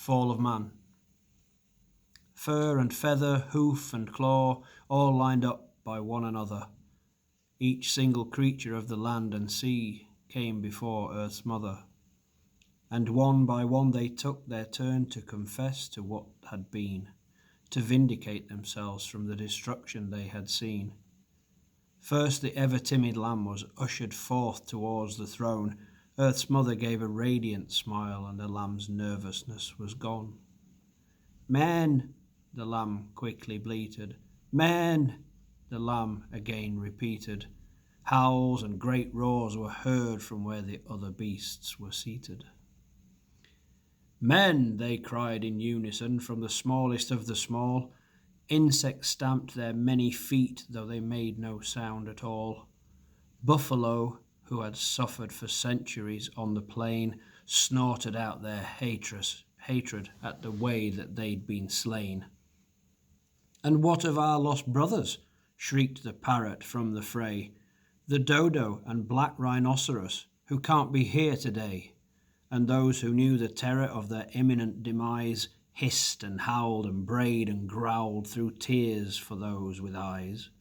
fall of man. Fur and feather, hoof and claw, all lined up by one another. Each single creature of the land and sea came before Earth's mother. And one by one they took their turn to confess to what had been, to vindicate themselves from the destruction they had seen. First the ever-timid lamb was ushered forth towards the throne. Earth's mother gave a radiant smile, and the lamb's nervousness was gone. "Men," the lamb quickly bleated. "Men," the lamb again repeated. Howls and great roars were heard from where the other beasts were seated. "Men," they cried in unison from the smallest of the small. Insects stamped their many feet, though they made no sound at all. Buffalo, who had suffered for centuries on the plain, snorted out their hatred at the way that they'd been slain. "And what of our lost brothers?" shrieked the parrot from the fray. "The dodo and black rhinoceros, who can't be here today?" And those who knew the terror of their imminent demise hissed and howled and brayed and growled through tears for those with eyes.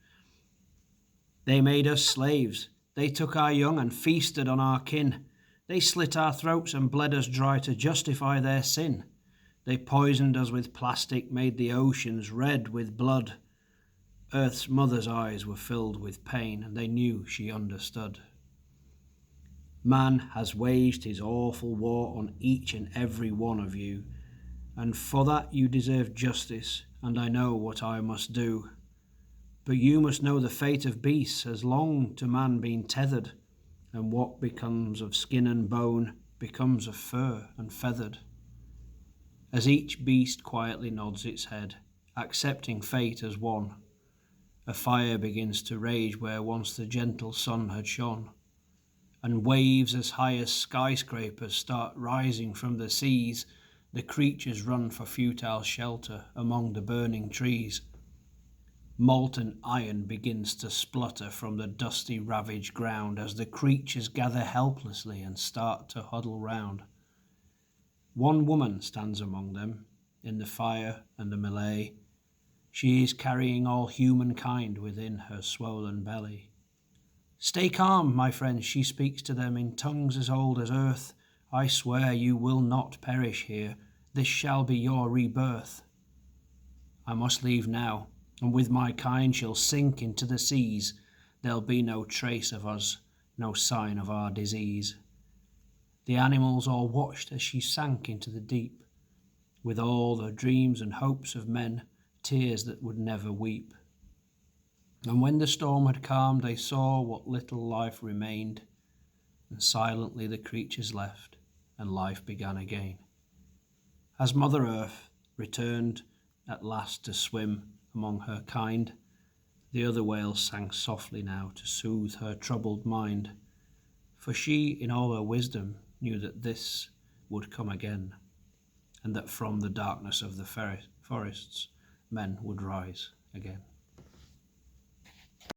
"They made us slaves. They took our young and feasted on our kin. They slit our throats and bled us dry to justify their sin. They poisoned us with plastic, made the oceans red with blood." Earth's mother's eyes were filled with pain, and they knew she understood. "Man has waged his awful war on each and every one of you, and for that you deserve justice, and I know what I must do. But you must know the fate of beasts has long to man been tethered, and what becomes of skin and bone becomes of fur and feathered." As each beast quietly nods its head, accepting fate as one, a fire begins to rage where once the gentle sun had shone, and waves as high as skyscrapers start rising from the seas. The creatures run for futile shelter among the burning trees. Molten iron begins to splutter from the dusty, ravaged ground as the creatures gather helplessly and start to huddle round. One woman stands among them, in the fire and the melee. She is carrying all humankind within her swollen belly. "Stay calm, my friends," she speaks to them in tongues as old as earth. "I swear you will not perish here. This shall be your rebirth. I must leave now, and with my kind shall sink into the seas. There'll be no trace of us, no sign of our disease." The animals all watched as she sank into the deep, with all the dreams and hopes of men, tears that would never weep. And when the storm had calmed, they saw what little life remained, and silently the creatures left, and life began again. As Mother Earth returned at last to swim among her kind, the other whales sang softly now to soothe her troubled mind, for she, in all her wisdom, knew that this would come again, and that from the darkness of the forests men would rise again.